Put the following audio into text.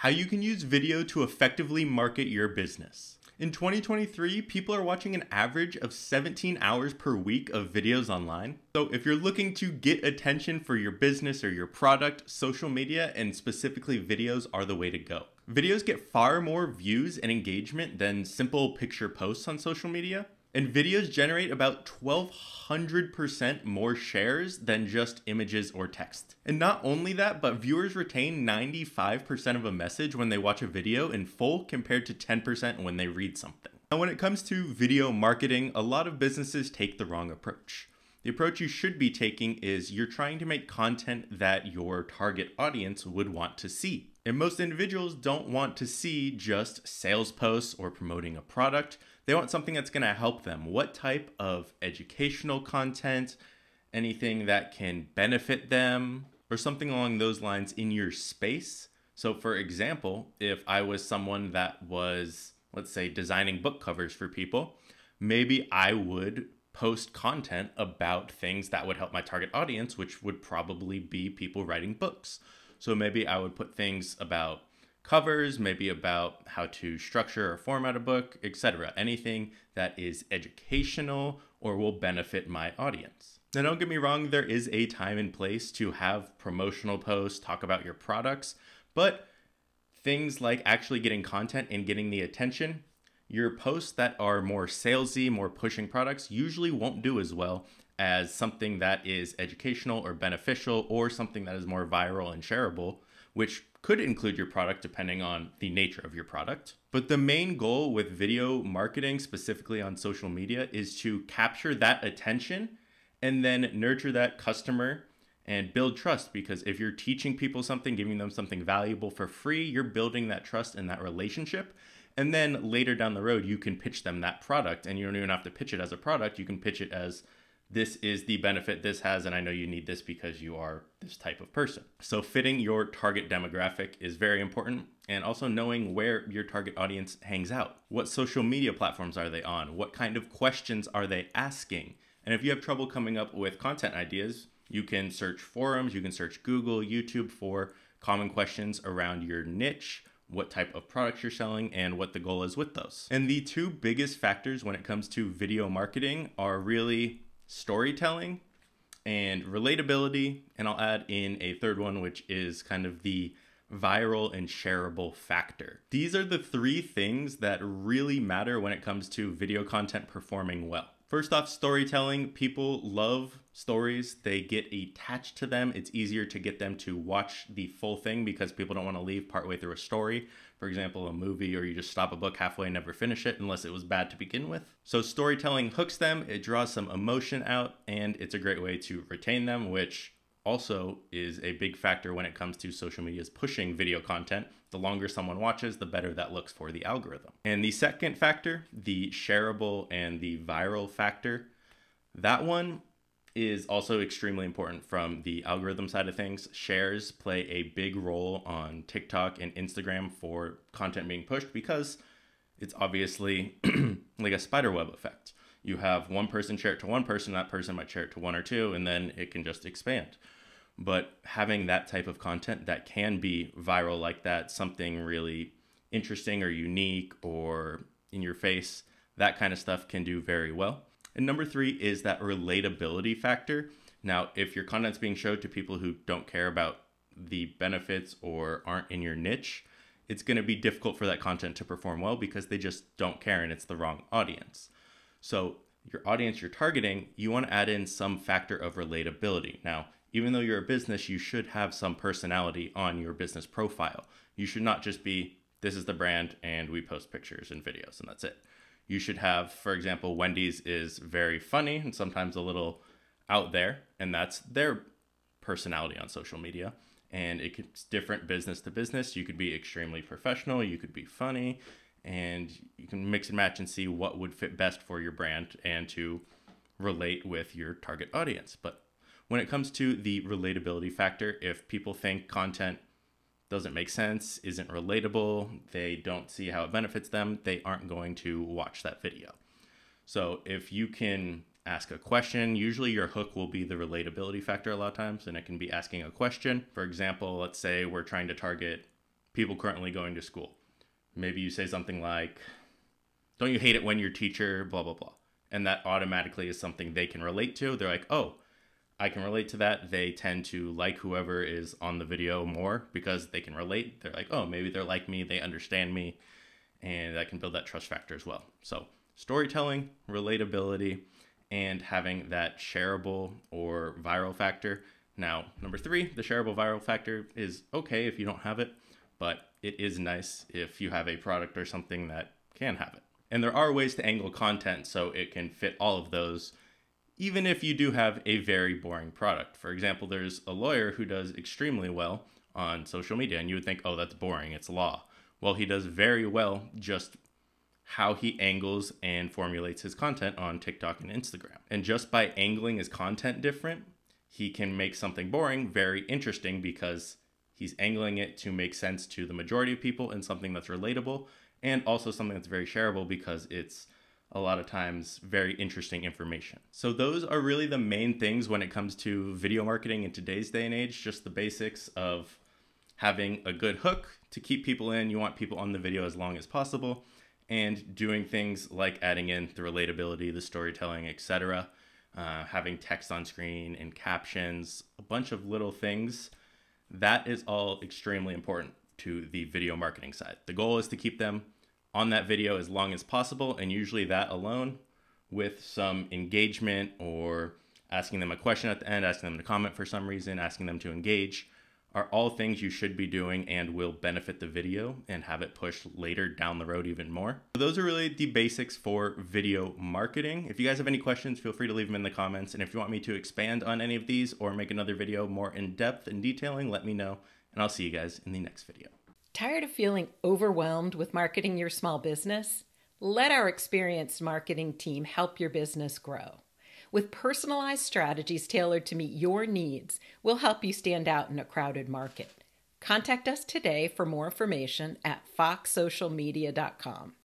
How you can use video to effectively market your business. In 2023, people are watching an average of 17 hours per week of videos online. So if you're looking to get attention for your business or your product, social media and specifically videos are the way to go. Videos get far more views and engagement than simple picture posts on social media. And videos generate about 1,200% more shares than just images or text. And not only that, but viewers retain 95% of a message when they watch a video in full compared to 10% when they read something. Now, when it comes to video marketing, a lot of businesses take the wrong approach. The approach you should be taking is you're trying to make content that your target audience would want to see. And most individuals don't want to see just sales posts or promoting a product. They want something that's going to help them. What type of educational content, anything that can benefit them, or something along those lines in your space. So for example, if I was someone that was, let's say, designing book covers for people, maybe I would post content about things that would help my target audience, which would probably be people writing books. So maybe I would put things about covers, maybe about how to structure or format a book, etc. Anything that is educational or will benefit my audience. Now, don't get me wrong, there is a time and place to have promotional posts, talk about your products, but things like actually getting content and getting the attention, your posts that are more salesy, more pushing products usually won't do as well as something that is educational or beneficial or something that is more viral and shareable, which could include your product depending on the nature of your product. But the main goal with video marketing, specifically on social media, is to capture that attention and then nurture that customer and build trust. Because if you're teaching people something, giving them something valuable for free, you're building that trust and that relationship. And then later down the road, you can pitch them that product, and you don't even have to pitch it as a product. You can pitch it as, this is the benefit this has, and I know you need this because you are this type of person. So fitting your target demographic is very important, and also knowing where your target audience hangs out. What social media platforms are they on? What kind of questions are they asking? And if you have trouble coming up with content ideas, you can search forums, you can search Google, YouTube for common questions around your niche, what type of products you're selling, and what the goal is with those. And the two biggest factors when it comes to video marketing are really storytelling and relatability, and I'll add in a third one, which is kind of the viral and shareable factor. These are the three things that really matter when it comes to video content performing well. First off, storytelling. People love stories. They get attached to them. It's easier to get them to watch the full thing because people don't want to leave partway through a story. For example, a movie, or you just stop a book halfway and never finish it unless it was bad to begin with. So storytelling hooks them, it draws some emotion out, and it's a great way to retain them, which also is a big factor when it comes to social media's pushing video content. The longer someone watches, the better that looks for the algorithm. And the second factor, the shareable and the viral factor, that one is also extremely important from the algorithm side of things. Shares play a big role on TikTok and Instagram for content being pushed because it's obviously like a spiderweb effect. You have one person share it to one person, that person might share it to one or two, and then it can just expand. But having that type of content that can be viral like that, something really interesting or unique or in your face, that kind of stuff can do very well. And number three is that relatability factor. Now, if your content's being showed to people who don't care about the benefits or aren't in your niche, it's going to be difficult for that content to perform well because they just don't care and it's the wrong audience. So your audience you're targeting, you want to add in some factor of relatability. Now, even though you're a business, you should have some personality on your business profile. You should not just be, this is the brand and we post pictures and videos and that's it. You should have, for example, Wendy's is very funny and sometimes a little out there, and that's their personality on social media. And it's different business to business. You could be extremely professional, you could be funny, and you can mix and match and see what would fit best for your brand and to relate with your target audience. But when it comes to the relatability factor, if people think content doesn't make sense, isn't relatable, they don't see how it benefits them, they aren't going to watch that video. So if you can ask a question, usually your hook will be the relatability factor a lot of times, and it can be asking a question. For example, let's say we're trying to target people currently going to school. Maybe you say something like, don't you hate it when your teacher, blah, blah, blah. And that automatically is something they can relate to. They're like, oh, I can relate to that. They tend to like whoever is on the video more because they can relate. They're like, oh, maybe they're like me. They understand me. And that can build that trust factor as well. So storytelling, relatability, and having that shareable or viral factor. Now, number 3, the shareable viral factor is okay if you don't have it, but it is nice if you have a product or something that can have it. And there are ways to angle content so it can fit all of those, even if you do have a very boring product. For example, there's a lawyer who does extremely well on social media, and you would think, oh, that's boring, it's law. Well, he does very well just how he angles and formulates his content on TikTok and Instagram. And just by angling his content different, he can make something boring very interesting because he's angling it to make sense to the majority of people and something that's relatable, and also something that's very shareable because it's a lot of times very interesting information. So those are really the main things when it comes to video marketing in today's day and age, just the basics of having a good hook to keep people in. You want people on the video as long as possible, and doing things like adding in the relatability, the storytelling, etc. Having text on screen and captions, a bunch of little things. That is all extremely important to the video marketing side. The goal is to keep them on that video as long as possible, and usually that alone, with some engagement or asking them a question at the end, asking them to comment for some reason, asking them to engage, are all things you should be doing and will benefit the video and have it push later down the road even more. So those are really the basics for video marketing. If you guys have any questions, feel free to leave them in the comments. And if you want me to expand on any of these or make another video more in depth and detailing, let me know, and I'll see you guys in the next video. Tired of feeling overwhelmed with marketing your small business? Let our experienced marketing team help your business grow. With personalized strategies tailored to meet your needs, we'll help you stand out in a crowded market. Contact us today for more information at foxsocialmedia.com.